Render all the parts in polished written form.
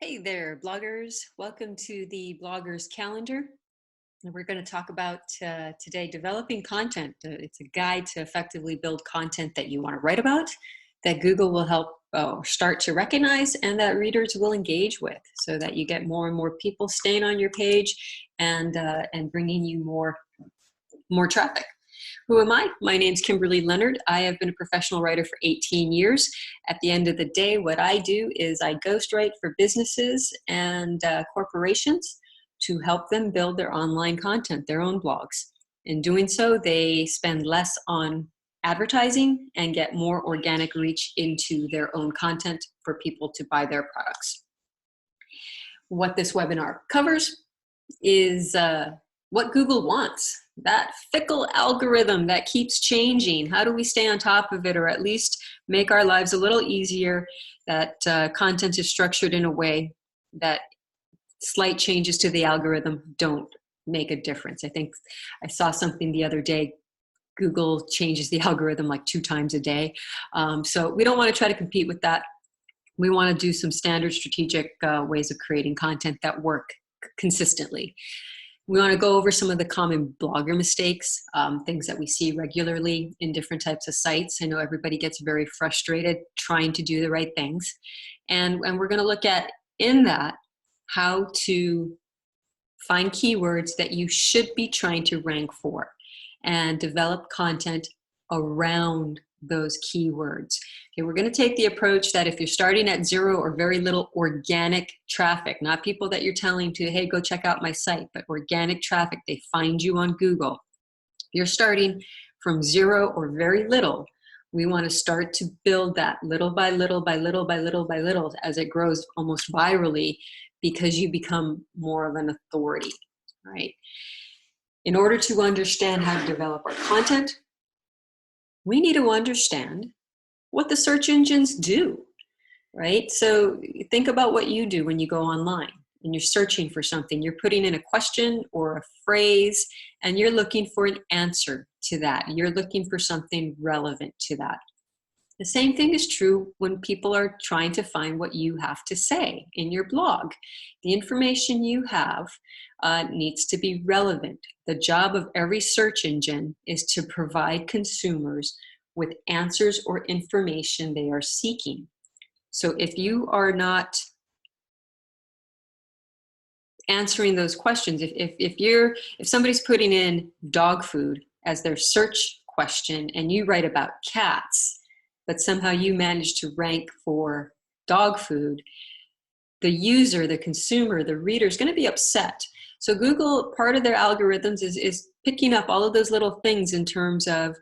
Hey there, bloggers. Welcome to the Bloggers Calendar. And we're going to talk about today developing content. It's a guide to effectively build content that you want to write about, that Google will help start to recognize, and that readers will engage with, so that you get more and more people staying on your page and bringing you more traffic. Who am I? My name's Kimberly Leonard. I have been a professional writer for 18 years. At the end of the day, what I do is I ghostwrite for businesses and corporations to help them build their online content, their own blogs. In doing so, they spend less on advertising and get more organic reach into their own content for people to buy their products. What this webinar covers is what Google wants. That fickle algorithm that keeps changing. How do we stay on top of it, or at least make our lives a little easier? That content is structured in a way that slight changes to the algorithm don't make a difference. I think I saw something the other day. Google changes the algorithm like 2 times a day. So we don't want to try to compete with that. We want to do some standard strategic ways of creating content that work consistently. We want to go over some of the common blogger mistakes, things that we see regularly in different types of sites. I know everybody gets very frustrated trying to do the right things. And we're going to look at, in that, how to find keywords that you should be trying to rank for and develop content around those keywords. Okay, we're going to take the approach that if you're starting at 0 or very little organic traffic, not people that you're telling to, hey, go check out my site, but organic traffic, they find you on Google. You're starting from 0 or very little. We want to start to build that little by little by little by little by little as it grows almost virally, because you become more of an authority, right? In order to understand how to develop our content, we need to understand what the search engines do, right? So think about what you do when you go online and you're searching for something. You're putting in a question or a phrase, and you're looking for an answer to that. You're looking for something relevant to that. The same thing is true when people are trying to find what you have to say in your blog. The information you have needs to be relevant. The job of every search engine is to provide consumers with answers or information they are seeking. So if you are not answering those questions, if somebody's putting in dog food as their search question and you write about cats, but somehow you manage to rank for dog food, the user, the consumer, the reader is going to be upset. So Google, part of their algorithms is picking up all of those little things in terms of,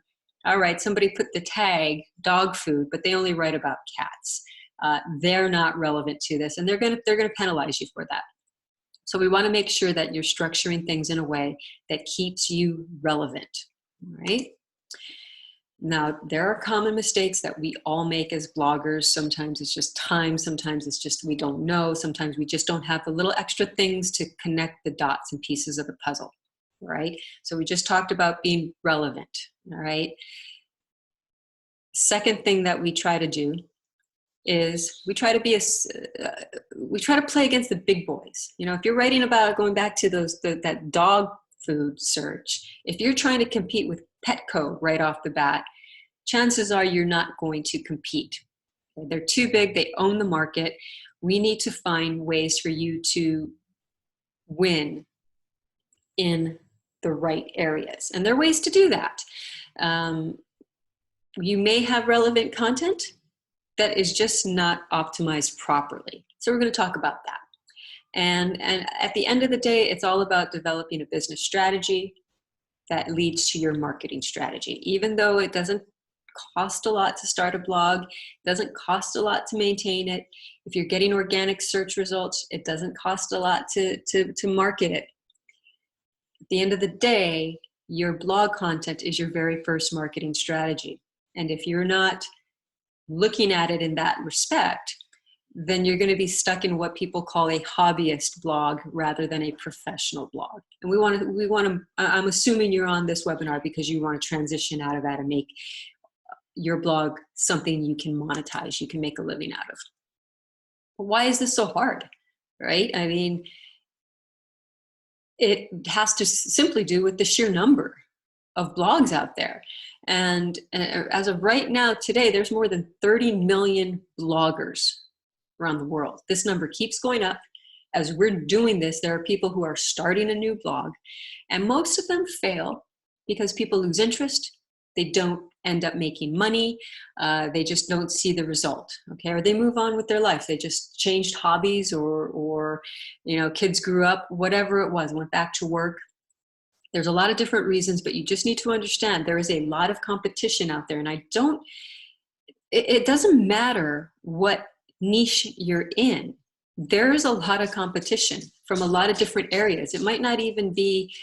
all right, somebody put the tag dog food, but they only write about cats. They're not relevant to this, and they're going to penalize you for that. So we want to make sure that you're structuring things in a way that keeps you relevant, right? Now, there are common mistakes that we all make as bloggers. Sometimes it's just time. Sometimes it's just we don't know. Sometimes we just don't have the little extra things to connect the dots and pieces of the puzzle, right? So we just talked about being relevant, all right? Second thing that we try to do is we try to play against the big boys. You know, if you're writing about, going back to that dog food search, if you're trying to compete with Petco right off the bat, chances are you're not going to compete. They're too big, they own the market. We need to find ways for you to win in the right areas. And there are ways to do that. You may have relevant content that is just not optimized properly. So we're going to talk about that. And at the end of the day, it's all about developing a business strategy that leads to your marketing strategy. Even though it doesn't cost a lot to start a blog, it doesn't cost a lot to maintain it. If you're getting organic search results, it doesn't cost a lot to market it. At the end of the day, your blog content is your very first marketing strategy. And if you're not looking at it in that respect, then you're going to be stuck in what people call a hobbyist blog rather than a professional blog. And we want to, I'm assuming you're on this webinar because you want to transition out of that and make your blog something you can monetize, you can make a living out of. Why is this so hard? right? I mean, it has to simply do with the sheer number of blogs out there. And as of right now, today, there's more than 30 million bloggers around the world. This number keeps going up. As we're doing this, there are people who are starting a new blog, and most of them fail because people lose interest. They don't end up making money. They just don't see the result, okay? Or they move on with their life. They just changed hobbies, or kids grew up, whatever it was, went back to work. There's a lot of different reasons, but you just need to understand there is a lot of competition out there. And it doesn't matter what niche you're in. There's a lot of competition from a lot of different areas. It might not even be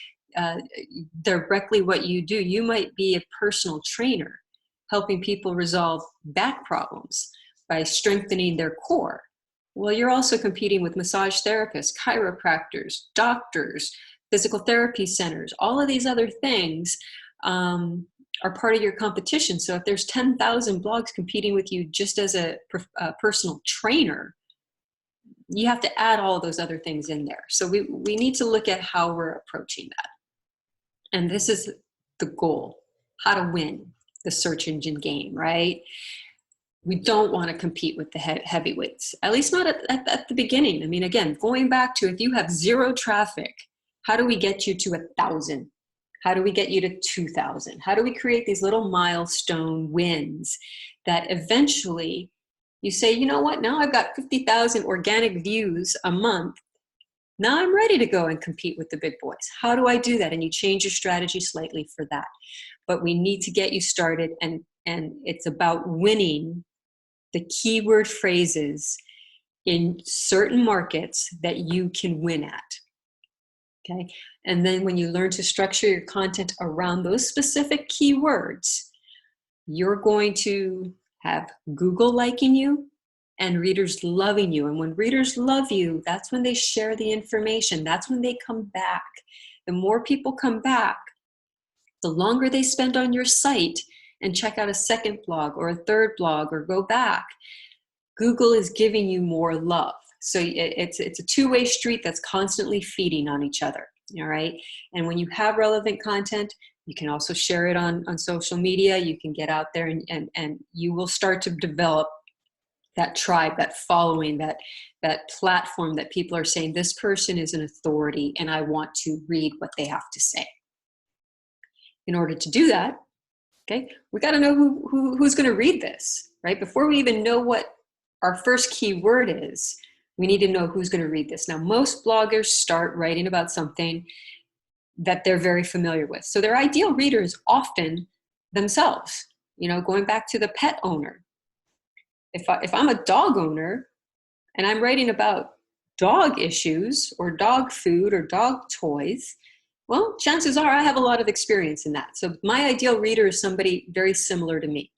directly what you do. You might be a personal trainer helping people resolve back problems by strengthening their core. Well, you're also competing with massage therapists, chiropractors, doctors, physical therapy centers. All of these other things are part of your competition. So if there's 10,000 blogs competing with you just as a personal trainer, you have to add all of those other things in there. So we need to look at how we're approaching that. And this is the goal, how to win the search engine game, right? We don't want to compete with the heavyweights, at least not at the beginning. I mean, again, going back to if you have zero traffic, how do we get you to 1,000? How do we get you to 2,000? How do we create these little milestone wins that eventually you say, you know what, now I've got 50,000 organic views a month. Now I'm ready to go and compete with the big boys. How do I do that? And you change your strategy slightly for that. But we need to get you started, and it's about winning the keyword phrases in certain markets that you can win at. Okay. And then when you learn to structure your content around those specific keywords, you're going to have Google liking you and readers loving you. And when readers love you, that's when they share the information. That's when they come back. The more people come back, the longer they spend on your site and check out a second blog or a third blog or go back, Google is giving you more love. So it's a two-way street that's constantly feeding on each other, all right? And when you have relevant content, you can also share it on social media. You can get out there and you will start to develop that tribe, that following, that platform that people are saying, this person is an authority and I want to read what they have to say. In order to do that, okay, we got to know who's going to read this, right? Before we even know what our first keyword is, we need to know who's going to read this. Now, most bloggers start writing about something that they're very familiar with. So their ideal reader is often themselves, going back to the pet owner. If I'm a dog owner and I'm writing about dog issues or dog food or dog toys, well, chances are I have a lot of experience in that. So my ideal reader is somebody very similar to me.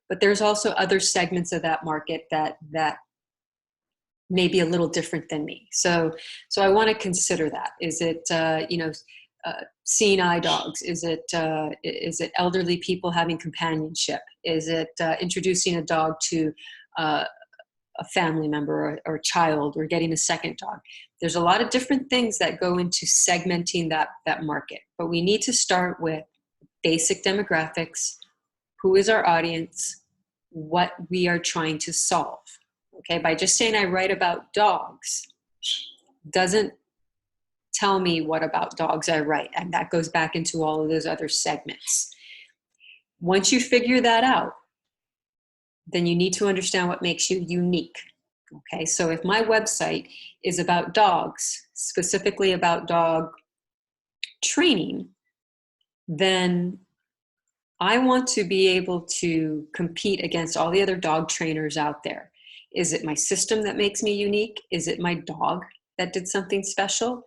But there's also other segments of that market that may be a little different than me. So I want to consider that. Is it seeing eye dogs? Is it elderly people having companionship? Is it introducing a dog to a family member or a child, or getting a second dog? There's a lot of different things that go into segmenting that market. But we need to start with basic demographics. Who is our audience? What we are trying to solve. Okay, by just saying I write about dogs doesn't tell me what about dogs I write. And that goes back into all of those other segments. Once you figure that out, then you need to understand what makes you unique. Okay, so if my website is about dogs, specifically about dog training, then I want to be able to compete against all the other dog trainers out there. Is it my system that makes me unique? Is it my dog that did something special?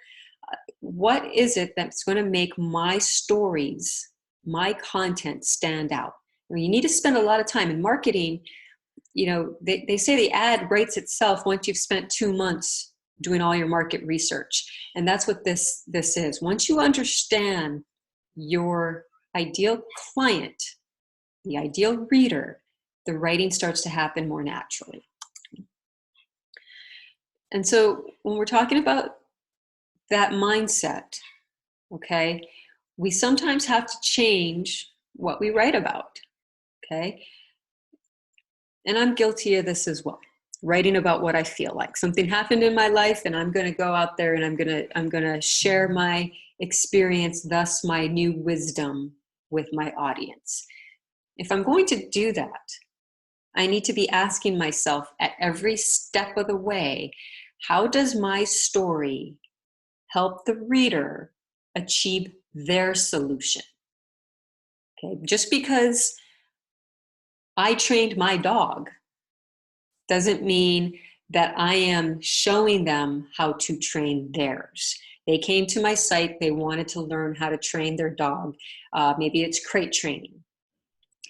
What is it that's going to make my stories, my content stand out? I mean, you need to spend a lot of time in marketing. They say the ad writes itself once you've spent 2 months doing all your market research. And that's what this is. Once you understand your ideal client, the ideal reader, the writing starts to happen more naturally. And so when we're talking about that mindset, okay, we sometimes have to change what we write about, okay? And I'm guilty of this as well. Writing about what I feel like. Something happened in my life and I'm going to go out there and I'm going to share my experience, thus my new wisdom with my audience. If I'm going to do that, I need to be asking myself at every step of the way, how does my story help the reader achieve their solution? Okay, just because I trained my dog doesn't mean that I am showing them how to train theirs. They came to my site, they wanted to learn how to train their dog. Maybe it's crate training.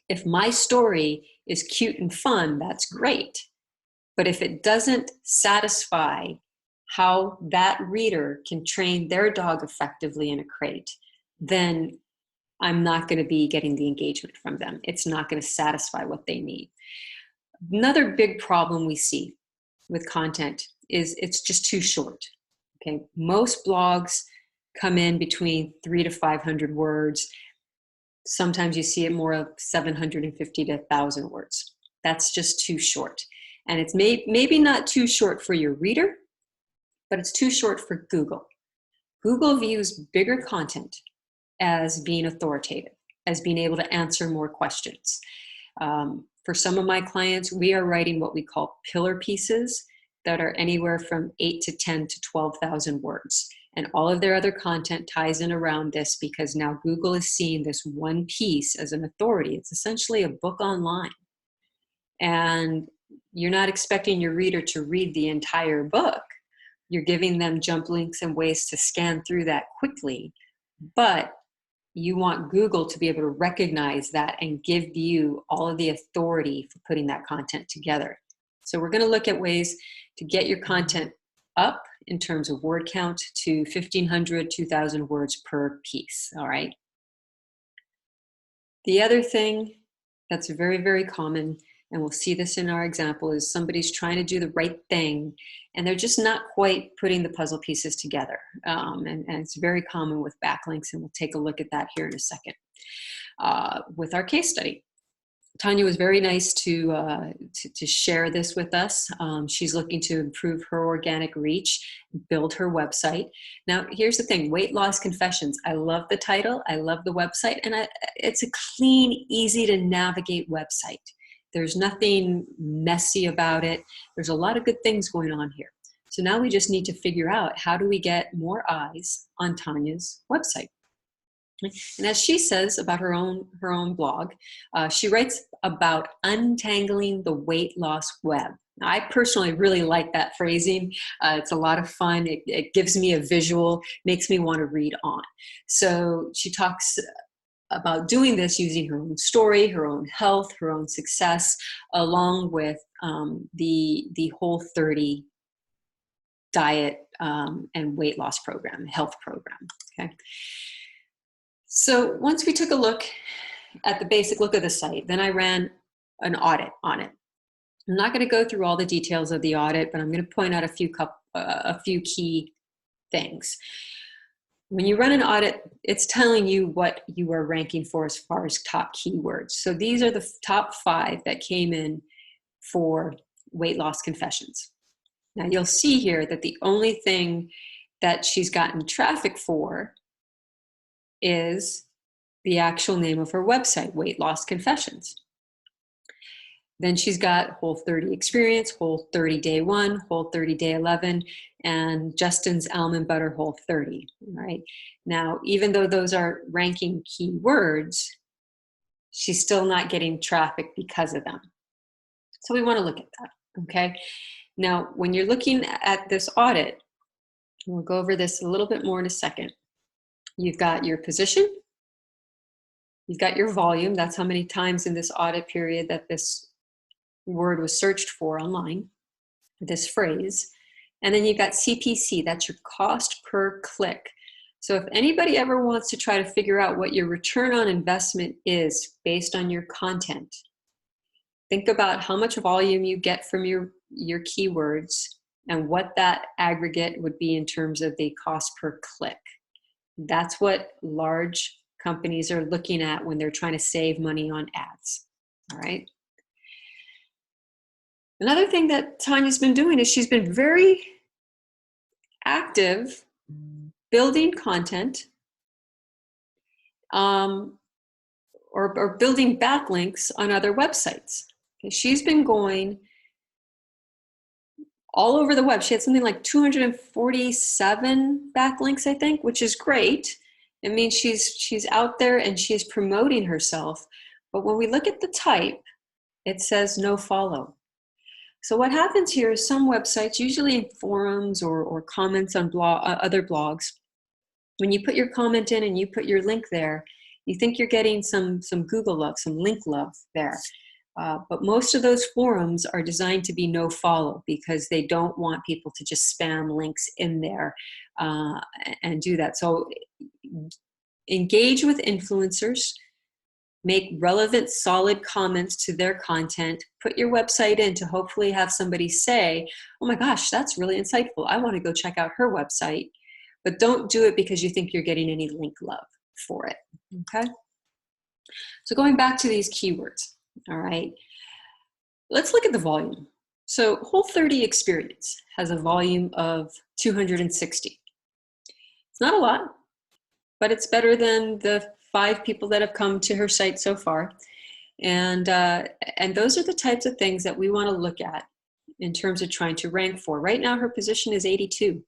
If my story is cute and fun, that's great. But if it doesn't satisfy how that reader can train their dog effectively in a crate, then I'm not going to be getting the engagement from them. It's not going to satisfy what they need. Another big problem we see with content is it's just too short. Okay, most blogs come in between 300 to 500 words. Sometimes you see it more of 750 to 1,000 words. That's just too short. And it's maybe not too short for your reader, but it's too short for Google. Google views bigger content as being authoritative, as being able to answer more questions. For some of my clients, we are writing what we call pillar pieces that are anywhere from 8 to 10 to 12,000 words. And all of their other content ties in around this because now Google is seeing this one piece as an authority. It's essentially a book online. And you're not expecting your reader to read the entire book. You're giving them jump links and ways to scan through that quickly. But you want Google to be able to recognize that and give you all of the authority for putting that content together. So we're going to look at ways to get your content up in terms of word count to 1,500, 2,000 words per piece, all right? The other thing that's very, very common, and we'll see this in our example, is somebody's trying to do the right thing and they're just not quite putting the puzzle pieces together. And it's very common with backlinks, and we'll take a look at that here in a second. With our case study, Tanya was very nice to share this with us. She's looking to improve her organic reach, build her website. Now, here's the thing, Weight Loss Confessions. I love the title, I love the website, and it's a clean, easy to navigate website. There's nothing messy about it. There's a lot of good things going on here. So now we just need to figure out, how do we get more eyes on Tanya's website? And as she says about her own blog, she writes about untangling the weight loss web. Now, I personally really like that phrasing. It's a lot of fun. It gives me a visual, makes me want to read on. So she talks about doing this using her own story, her own health, her own success, along with the Whole30 diet and weight loss program, health program. Okay. So once we took a look at the basic look of the site, then I ran an audit on it. I'm not going to go through all the details of the audit, but I'm going to point out a few key things. When you run an audit, it's telling you what you are ranking for as far as top keywords. So these are the top 5 that came in for weight loss confessions. Now you'll see here that the only thing that she's gotten traffic for is the actual name of her website, Weight Loss Confessions. Then she's got Whole30 Experience, Whole30 Day 1, Whole30 Day 11, and Justin's Almond Butter Whole30, right? Now, even though those are ranking keywords, she's still not getting traffic because of them. So we want to look at that, okay? Now, when you're looking at this audit, we'll go over this a little bit more in a second. You've got your position, you've got your volume, that's how many times in this audit period that this word was searched for online, this phrase. And then you've got CPC, that's your cost per click. So if anybody ever wants to try to figure out what your return on investment is based on your content, think about how much volume you get from your keywords and what that aggregate would be in terms of the cost per click. That's what large companies are looking at when they're trying to save money on ads. All right. Another thing that Tanya's been doing is she's been very active building content or building backlinks on other websites. Okay, she's been going all over the web. She had something like 247 backlinks, I think, which is great. It means she's out there and she's promoting herself. But when we look at the type, it says no follow. So what happens here is some websites, usually in forums or comments on other blogs, when you put your comment in and you put your link there, you think you're getting some Google love, some link love there. But most of those forums are designed to be no follow because they don't want people to just spam links in there and do that. So engage with influencers, make relevant, solid comments to their content, put your website in to hopefully have somebody say, oh my gosh, that's really insightful. I want to go check out her website. But don't do it because you think you're getting any link love for it, okay? So going back to these keywords, all right, let's look at the volume. So Whole30 Experience has a volume of 260. It's not a lot, but it's better than the 5 people that have come to her site so far. And those are the types of things that we want to look at in terms of trying to rank for. Right now, her position is 82.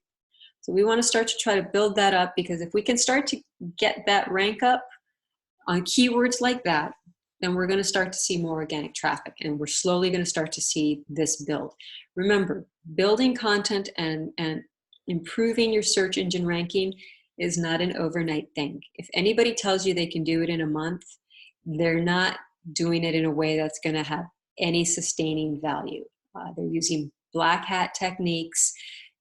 So we want to start to try to build that up, because if we can start to get that rank up on keywords like that, then we're going to start to see more organic traffic, and we're slowly going to start to see this build. Remember, building content and improving your search engine ranking is not an overnight thing. If anybody tells you they can do it in a month, they're not doing it in a way that's going to have any sustaining value. They're using black hat techniques,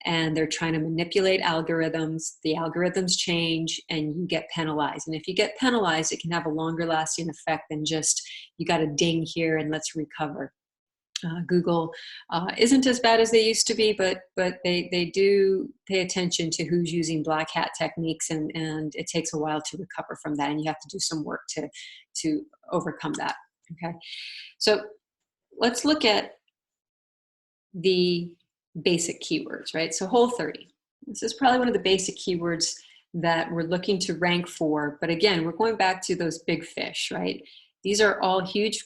and they're trying to manipulate algorithms. The algorithms change and you get penalized. And if you get penalized, it can have a longer lasting effect than just, you got a ding here and let's recover. Google isn't as bad as they used to be, but they do pay attention to who's using black hat techniques, and it takes a while to recover from that, and you have to do some work to overcome that, okay? So let's look at the basic keywords, right? So Whole30, this is probably one of the basic keywords that we're looking to rank for. But again, we're going back to those big fish, right? These are all huge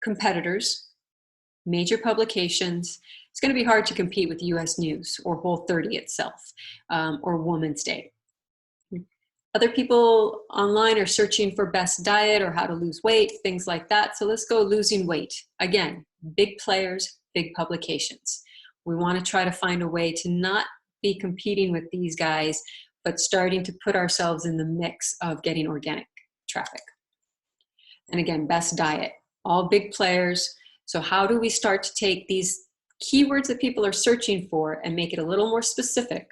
competitors, major publications. It's going to be hard to compete with US News or Whole30 itself, or Woman's Day. Other people online are searching for best diet or how to lose weight, things like that. So let's go losing weight. Again, big players, big publications. We want to try to find a way to not be competing with these guys, but starting to put ourselves in the mix of getting organic traffic. And again, best diet, all big players. So how do we start to take these keywords that people are searching for and make it a little more specific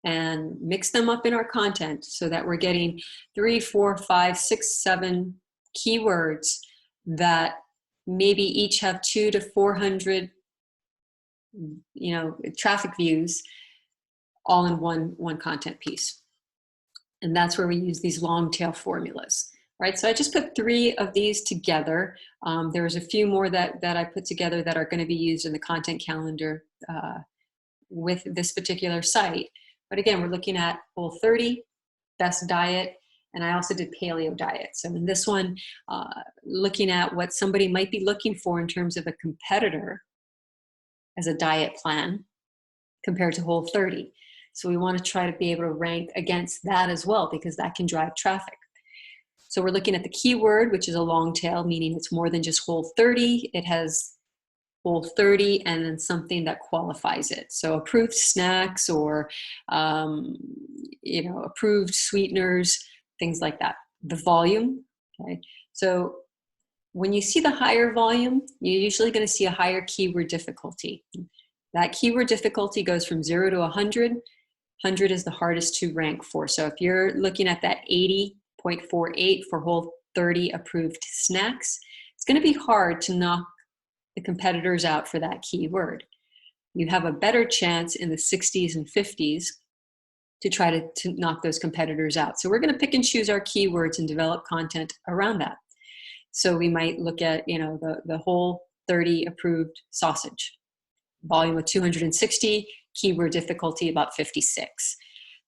and mix them up in our content so that we're getting 3, 4, 5, 6, 7 keywords that maybe each have 200 to 400 traffic views all in one content piece. And that's where we use these long tail formulas, right? So I just put 3 of these together. There's a few more that I put together that are going to be used in the content calendar with this particular site. But again, we're looking at Whole30, best diet, and I also did paleo diet. So in this one, looking at what somebody might be looking for in terms of a competitor as a diet plan compared to Whole30. So we want to try to be able to rank against that as well, because that can drive traffic. So we're looking at the keyword, which is a long tail, meaning it's more than just Whole30. It has Whole30 and then something that qualifies it. So approved snacks or approved sweeteners, things like that. The volume, okay? So when you see the higher volume, you're usually going to see a higher keyword difficulty. That keyword difficulty goes from 0 to 100. 100 is the hardest to rank for. So if you're looking at that 80.48 for Whole30 approved snacks, it's going to be hard to knock the competitors out for that keyword. you have a better chance in the 60s and 50s to try to knock those competitors out. So we're going to pick and choose our keywords and develop content around that. So we might look at, the whole 30 approved sausage, volume of 260, keyword difficulty about 56.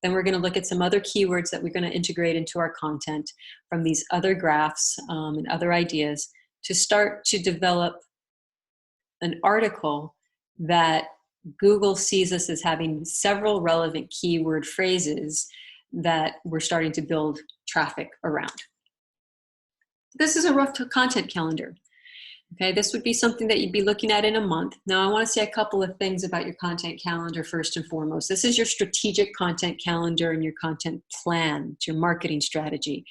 Then we're going to look at some other keywords that we're going to integrate into our content from these other graphs and other ideas to start to develop an article that Google sees us as having several relevant keyword phrases that we're starting to build traffic around. This is a rough content calendar. Okay, this would be something that you'd be looking at in a month. Now, I want to say a couple of things about your content calendar first and foremost. This is your strategic content calendar and your content plan. It's your marketing strategy.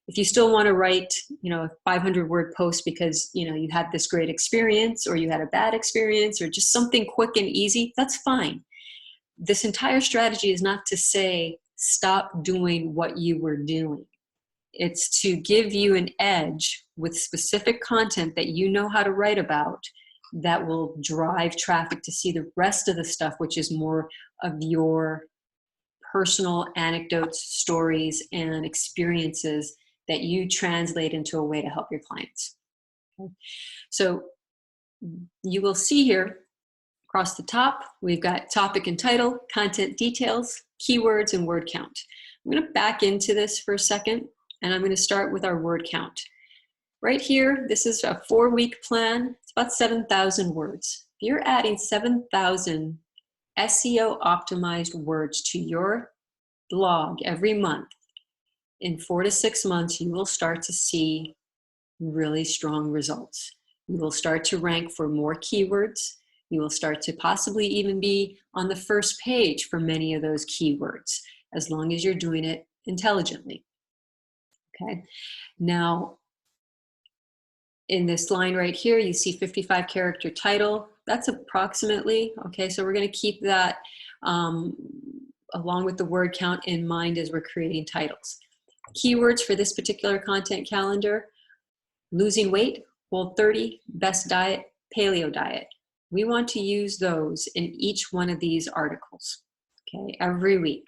If you still want to write, a 500-word post because, you had this great experience or you had a bad experience or just something quick and easy, that's fine. This entire strategy is not to say, stop doing what you were doing. It's to give you an edge with specific content that you know how to write about that will drive traffic to see the rest of the stuff, which is more of your personal anecdotes, stories, and experiences that you translate into a way to help your clients. Okay. So you will see here across the top, we've got topic and title, content details, keywords, and word count. I'm going to back into this for a second. And I'm going to start with our word count. Right here, this is a 4-week plan. It's about 7,000 words. If you're adding 7,000 SEO optimized words to your blog every month, in 4 to 6 months, you will start to see really strong results. You will start to rank for more keywords. You will start to possibly even be on the first page for many of those keywords, as long as you're doing it intelligently. Okay, now in this line right here, you see 55 character title. That's approximately, okay, so we're going to keep that along with the word count in mind as we're creating titles. Keywords for this particular content calendar: losing weight, Whole30, best diet, paleo diet. We want to use those in each one of these articles, okay, every week.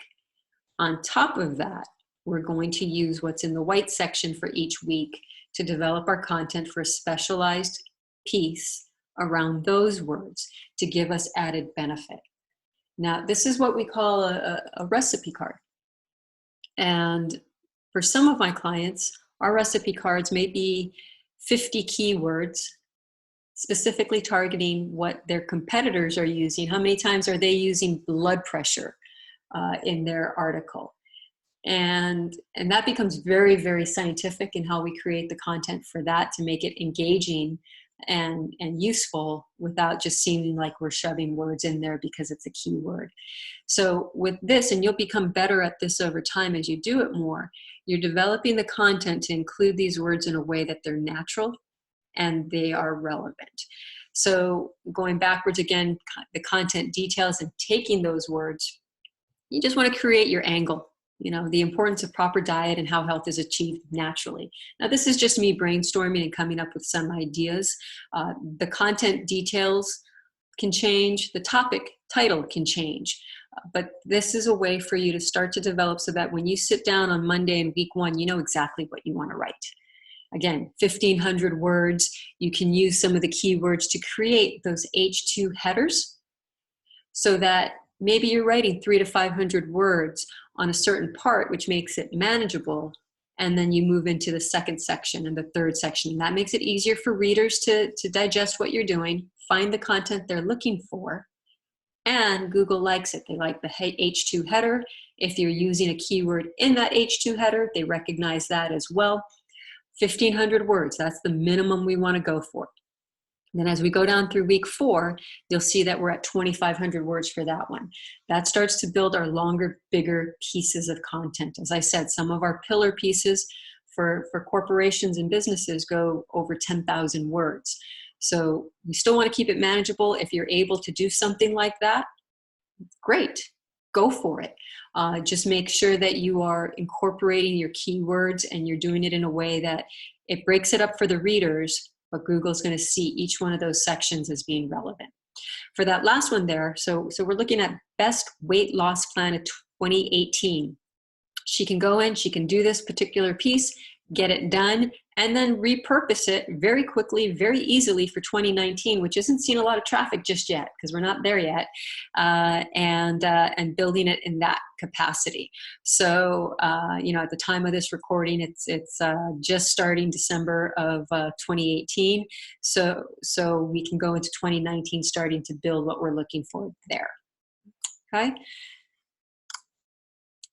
On top of that, we're going to use what's in the white section for each week to develop our content for a specialized piece around those words to give us added benefit. Now, this is what we call a recipe card. And for some of my clients, our recipe cards may be 50 keywords, specifically targeting what their competitors are using. How many times are they using blood pressure in their article? And that becomes very, very scientific in how we create the content for that to make it engaging and useful without just seeming like we're shoving words in there because it's a keyword. So with this, and you'll become better at this over time as you do it more, you're developing the content to include these words in a way that they're natural and they are relevant. So going backwards again, the content details and taking those words, you just want to create your angle. The importance of proper diet and how health is achieved naturally. Now, this is just me brainstorming and coming up with some ideas. The content details can change. The topic title can change. But this is a way for you to start to develop so that when you sit down on Monday in week 1, you know exactly what you want to write. Again, 1,500 words. You can use some of the keywords to create those H2 headers so that maybe you're writing 300 to 500 words on a certain part, which makes it manageable, and then you move into the second section and the third section. And that makes it easier for readers to digest what you're doing, find the content they're looking for, and Google likes it. They like the H2 header. If you're using a keyword in that H2 header, they recognize that as well. 1,500 words, that's the minimum we want to go for. Then as we go down through week 4, you'll see that we're at 2,500 words for that one. That starts to build our longer, bigger pieces of content. As I said, some of our pillar pieces for corporations and businesses go over 10,000 words. So you still want to keep it manageable. If you're able to do something like that, great, go for it. Just make sure that you are incorporating your keywords and you're doing it in a way that it breaks it up for the readers, but Google's going to see each one of those sections as being relevant. For that last one there, so we're looking at best weight loss plan of 2018. She can go in, she can do this particular piece, get it done, and then repurpose it very quickly, very easily for 2019, which isn't seeing a lot of traffic just yet because we're not there yet, and building it in that capacity. So, you know, at the time of this recording, it's just starting December of 2018. So we can go into 2019 starting to build what we're looking for there. Okay.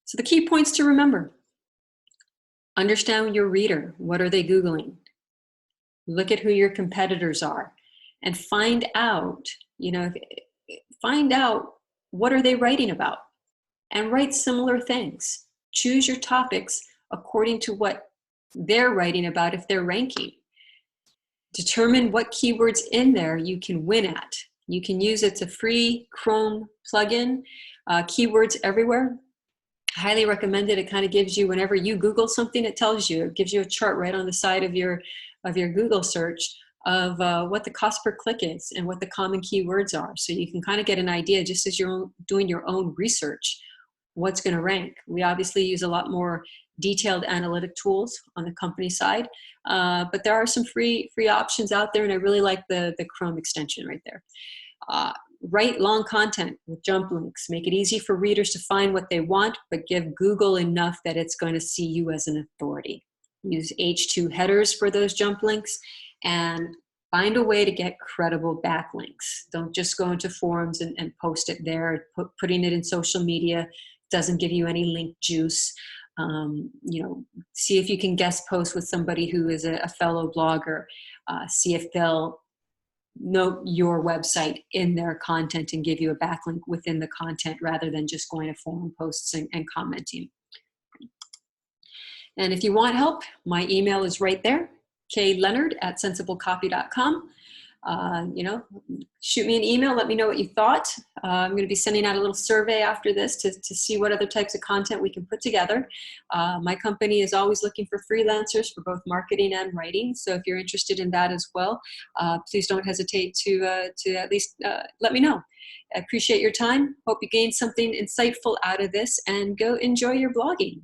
So the key points to remember: understand your reader. What are they Googling? Look at who your competitors are and find out, you know, find out what are they writing about and write similar things. Choose your topics according to what they're writing about if they're ranking. Determine what keywords in there you can win at. You can use it's a free Chrome plugin, Keywords Everywhere. Highly recommended. It kind of gives you, whenever you Google something, it tells you, it gives you a chart right on the side of your Google search of what the cost per click is and what the common keywords are. So you can kind of get an idea, just as you're doing your own research, what's going to rank. We obviously use a lot more detailed analytic tools on the company side, but there are some free options out there, and I really like the Chrome extension right there. Write long content with jump links. Make it easy for readers to find what they want, but give Google enough that it's going to see you as an authority. Use H2 headers for those jump links, and find a way to get credible backlinks. Don't just go into forums and post it there. Putting it in social media doesn't give you any link juice. You know, see if you can guest post with somebody who is a fellow blogger. See if they'll note your website in their content and give you a backlink within the content rather than just going to forum posts and commenting. And if you want help, my email is right there, kleonard@sensiblecopy.com. You know, shoot me an email, let me know what you thought. I'm going to be sending out a little survey after this to see what other types of content we can put together. My company is always looking for freelancers for both marketing and writing. So if you're interested in that as well, please don't hesitate to at least let me know. I appreciate your time. Hope you gained something insightful out of this, and go enjoy your blogging.